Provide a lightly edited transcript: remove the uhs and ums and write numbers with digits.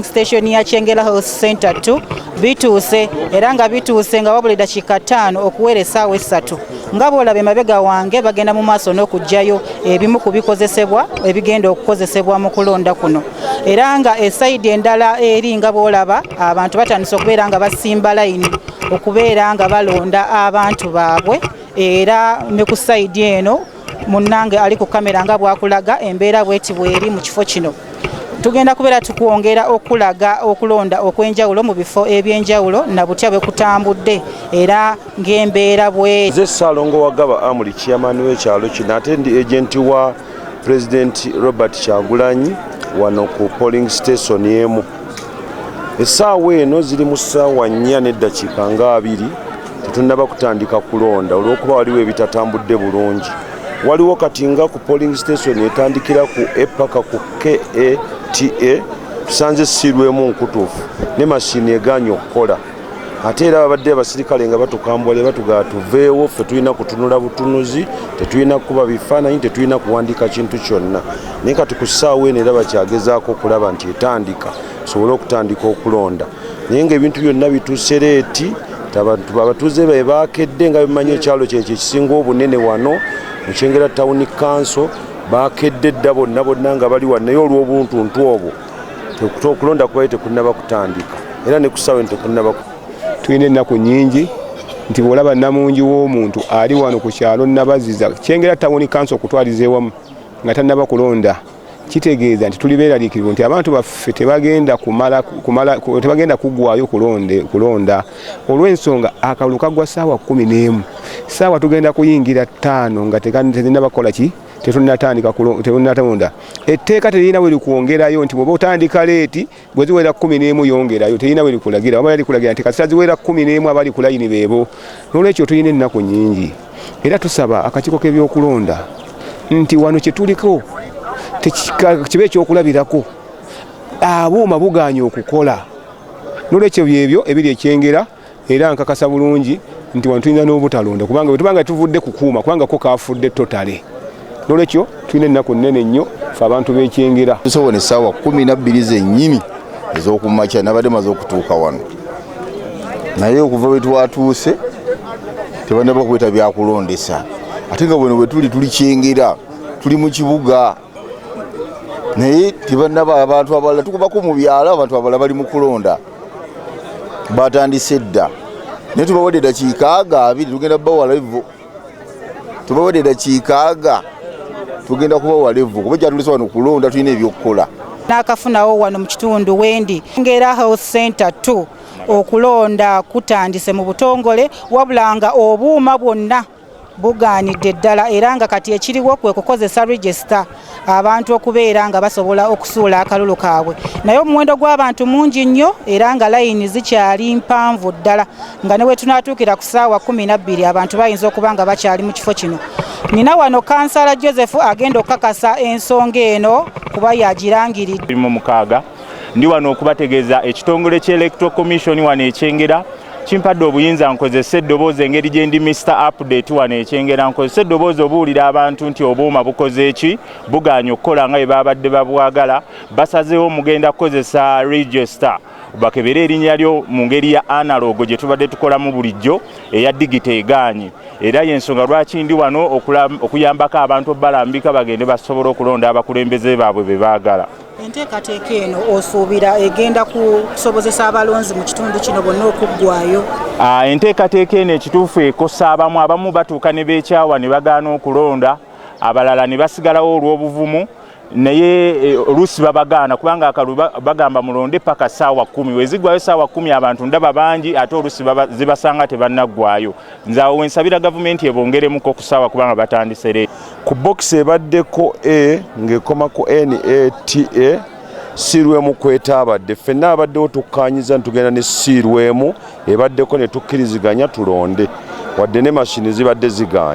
Station ya Kyengera Health Center 2 bituuse era nga bituuse nga wabula dakiika 5 okuwera essaawa 3 nga bw'olaba emabega wange bagenda mu maaso n'okugjayo ebimu ku bikozesebwa ebigenda okukozesebwa mu kulonda kuno era nga esayidi endala eri nga bw'olaba abantu batandise okubeera nga basimba layini okubeera nga balonda abantu baabwe era ne ku sayidi eno munnange ali ku kamera nga bwakulaga embeera bweti bweri mu kifo kino. Tugenda kubeera tukwongera okulaga okulonda okwenjawulo mu bifo ebyenjawulo na butya bwe kutambudde era ng'embeera bwe ze Ssalongo Wagaba Amuli chairman w'ekyalo kino ate ndi agenti wa President Robert Kyagulanyi wano ku polling station emu. Essaawa eno ziri mu ssaawa 4:20 tetunnaba kutandika kulonda olw'okuba waliwo ebitatambudde bulungi. Waliwo kati nga ku polling station etandikira ku epaka ku KATA tusanze sirwemu nkutuufu ne mashini eganye okukola ate era babadde abasirikale nga batukambwale batugaa tuveewo ffe tulina kutunula butunuzi tetulina kuba bifaananyi tetulina kuwandiika kintu kyonna naye kati ku ssaawa eno era bakyagezaako okulaba nti etandika tusobole okutandika okulonda naye ng'ebintu byonna bituuse leeti abatuuze be baakedde nga bimanyi ekyalo kyekyo ekisinga obunene wano mu Kyengera Town Council bakedde dda bonna nga bali wano naye olw'obuntuntu obwo okulonda kubaye tekunnaba kutandika era ne kusaawa tekunnaba. Tulina ennaku nnyingi nti bw'olaba namungi w'omuntu ali wano ku kyalo Nabaziza Kyengera Town Council okutwaliza ewamu nga tannaba kulonda kitegeeza nti tuli beeraliikirivu nti abantu baffe tebagenda tebagenda kuggwayo kulonda olw'ensonga akalulu kagwa ssaawa 11 ssaawa tugenda kuyingira 5 nga tezinnabakola ki tetunnatandika etteeka terina we likwongerayo nti bw'oba otandika leeti bwe ziwera 11 yongerayo terina we likulagira waba likulagira nti kasita ziwera 11 abali ku layini beebo. N'olwekyo tulina ennaku nnyingi era tusaba akakiiko k'ebyokulonda nti wano kye tuliko kibe ekyokulabirako abuuma buganye okukola. N'olwekyo byebyo ebiri ekyengera era nkakasa bulungi nti wano tulina n'obutalonda kubanga bwe tubanga tuvudde kukuuma kubanga ko kaafudde totale. N'olwekyo tulina ennaku nnene nnyo ffe abantu b'ekyengera. Tusobona essaawa 12 zennyini ez'okumakya nabadde maze okutuuka wano naye okuva bwe twatuuse tebannaba kuweta byakulondesa ate nga bweno bwe tuli Kyengera tuli mu kibuga naye tebannaba abantu abalala tukubako mu byalo abantu abalala bali mu kulonda batandise dda naye tubawadde dakiika 20 tugenda bawa levo tubawadde dakiika 40 tugenda kubawa levo kuba kyatulese wano kulonda tulina ebyokukola. N'akafunawo wano mu kitundu wendi Kyengera Health Center 2 okulonda kutandise mu butongole wabula nga obuuma bwonna bugaanidde ddala era nga kati ekiriwo kwe kukozesa register abantu okubeera nga basobola okusuula akalulu kaabwe naye omuwendo gw'abantu mungi nnyo era nga layini zikyali mpanvu ddala nga ne we tunaatuukira ku ssaawa 12 abantu bayinza okuba nga bakyali mu kifo kino. Nina wano Kansala Joseph agenda okukakasa ensonga eno kuba yagirangiridde. Mu mukaaga ndi wano okubategeeza ekitongole ky'Electoral Commission wano ekyengera kimpadde obuyinza nkozesa eddoboozi engeri gye ndi Mr. Update wano ekyengera nkozesa eddoboozi obuwulira abantu nti obuuma bukoze eki buganye okukola nga bwe babadde babwagala basazeewo mugenda kukozesa register bakebere erinnya lyo mu ngeri ya analog gye tubadde tukolamu bulijjo eya digito eganye era yensonga lwaki ndi wano okuyambako abantu balambika bagende basobola okulonda abakulembeze baabwe be baagala. Enteekateeka eno osuubira egenda kusobozesa abalonzi mu kitundu kino bonna okuggwayo? Enteekateeka eno ekituufu ekosa abamu batuuka ne beekyawa ne bagaana okulonda abalala ne basigalawo olw'obuvumu naye oluusi babagaana kubanga akalu bagamba mulonde paka ssaawa 10 wezigwayo ssaawa 10 abantu ndaba bangi ate oluusi zibasanga tebannaggwayo. Nze awo wensabira gavumenti ebongeremuko ku ssaawa kubanga batandise ku box ebaddeko ng'ekoma ku NATA sirwemu kwetaabadde ffenna abaddewo tukkaanyiza ntugenda ne sirwemu ebaddeko ne tukkiriziganya tulonde wadde ne mashini zibadde zigaanye.